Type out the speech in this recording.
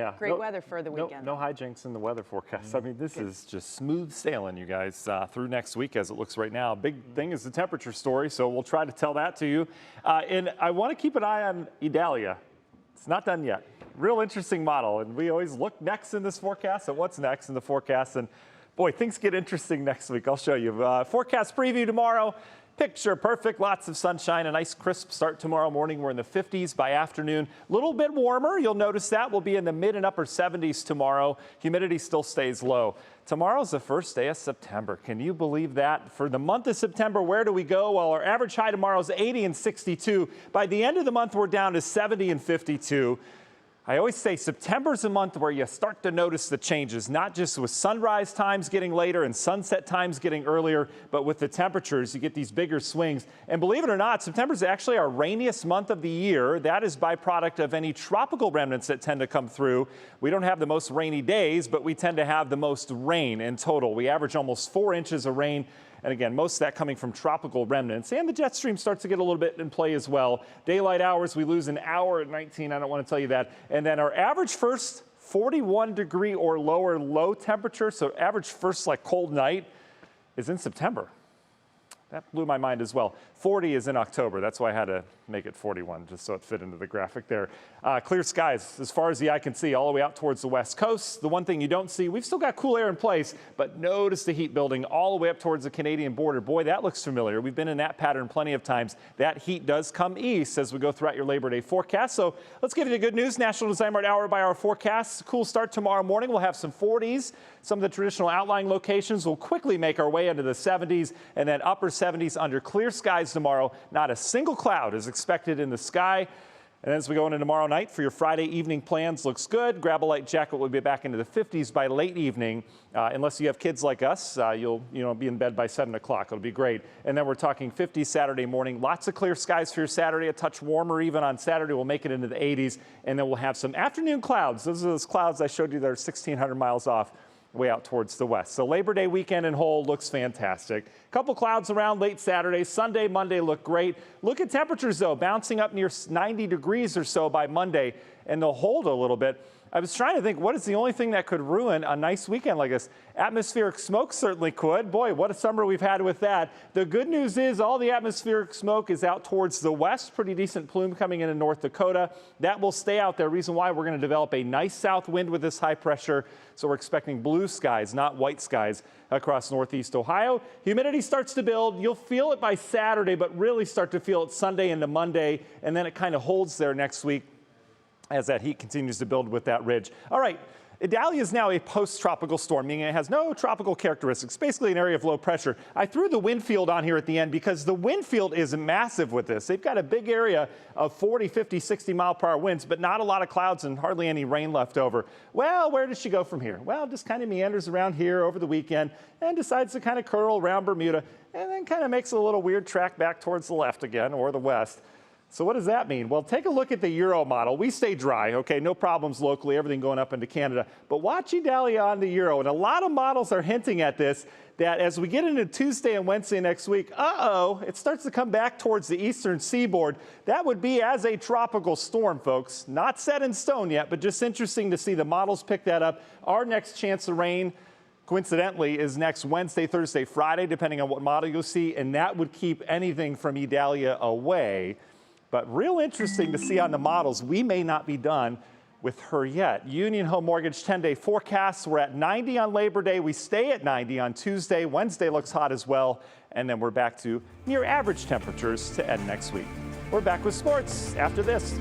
Yeah, Great weather for the weekend. No hijinks in the weather forecast. I mean, this is just smooth sailing, you guys, through next week as it looks right now. Big thing is the temperature story, so we'll try to tell that to you. And I want to keep an eye on Idalia. It's not done yet. Real interesting model, and we always look next in this forecast at what's next in the forecast. And boy, things get interesting next week. I'll show you. Forecast preview tomorrow. Picture perfect, lots of sunshine, a nice crisp start tomorrow morning. We're in the 50s by afternoon. A little bit warmer, you'll notice that. We'll be in the mid and upper 70s tomorrow. Humidity still stays low. Tomorrow's the first day of September. Can you believe that? For the month of September, where do we go? Well, our average high tomorrow is 80 and 62. By the end of the month, we're down to 70 and 52. I always say September's a month where you start to notice the changes, not just with sunrise times getting later and sunset times getting earlier, but with the temperatures, you get these bigger swings. And believe it or not, September's actually our rainiest month of the year. That is byproduct of any tropical remnants that tend to come through. We don't have the most rainy days, but we tend to have the most rain in total. We average almost 4 inches of rain. And again, most of that coming from tropical remnants. And the jet stream starts to get a little bit in play as well. Daylight hours, we lose an hour at 19. I don't want to tell you that. And then our average first 41 degree or lower low temperature, so average first like cold night, is in September. That blew my mind as well. 40 is in October. That's why I had to make it 41, just so it fit into the graphic there. Clear skies as far as the eye can see, all the way out towards the west coast. The one thing you don't see, we've still got cool air in place, but notice the heat building all the way up towards the Canadian border. Boy, that looks familiar. We've been in that pattern plenty of times. That heat does come east as we go throughout your Labor Day forecast. So let's give you the good news. National Design Mart hour by hour forecast. Cool start tomorrow morning. We'll have some 40s. Some of the traditional outlying locations will quickly make our way into the 70s and then upper 70s under clear skies tomorrow. Not a single cloud is expected in the sky. And as we go into tomorrow night for your Friday evening plans, looks good. Grab a light jacket. We'll be back into the 50s by late evening. Unless you have kids like us, you'll be in bed by 7 o'clock. It'll be great. And then we're talking 50s Saturday morning. Lots of clear skies for your Saturday. A touch warmer even on Saturday. We'll make it into the 80s. And then we'll have some afternoon clouds. Those are those clouds I showed you that are 1,600 miles off, way out towards the west. So Labor Day weekend in whole looks fantastic. Couple clouds around late Saturday. Sunday, Monday look great. Look at temperatures though, bouncing up near 90 degrees or so by Monday, and they'll hold a little bit. I was trying to think, what is the only thing that could ruin a nice weekend like this? Atmospheric smoke certainly could. Boy, what a summer we've had with that. The good news is all the atmospheric smoke is out towards the west. Pretty decent plume coming into North Dakota. That will stay out there. Reason why, we're going to develop a nice south wind with this high pressure. So we're expecting blue skies, not white skies, across northeast Ohio. Humidity starts to build. You'll feel it by Saturday, but really start to feel it Sunday into Monday. And then it kind of holds there next week as that heat continues to build with that ridge. All right, Idalia is now a post-tropical storm, meaning it has no tropical characteristics, basically an area of low pressure. I threw the wind field on here at the end because the wind field is massive with this. They've got a big area of 40, 50, 60 mile per hour winds, but not a lot of clouds and hardly any rain left over. Well, where does she go from here? Well, just kind of meanders around here over the weekend and decides to kind of curl around Bermuda and then kind of makes a little weird track back towards the left again, or the west. So what does that mean? Well, take a look at the Euro model. We stay dry, okay, no problems locally, everything going up into Canada. But watch Idalia on the Euro, and a lot of models are hinting at this, that as we get into Tuesday and Wednesday next week, it starts to come back towards the eastern seaboard. That would be as a tropical storm, folks. Not set in stone yet, but just interesting to see the models pick that up. Our next chance of rain, coincidentally, is next Wednesday, Thursday, Friday, depending on what model you'll see, and that would keep anything from Idalia away. But real interesting to see on the models, we may not be done with her yet. Union Home Mortgage 10-day forecasts, we're at 90 on Labor Day. We stay at 90 on Tuesday. Wednesday looks hot as well. And then we're back to near average temperatures to end next week. We're back with sports after this.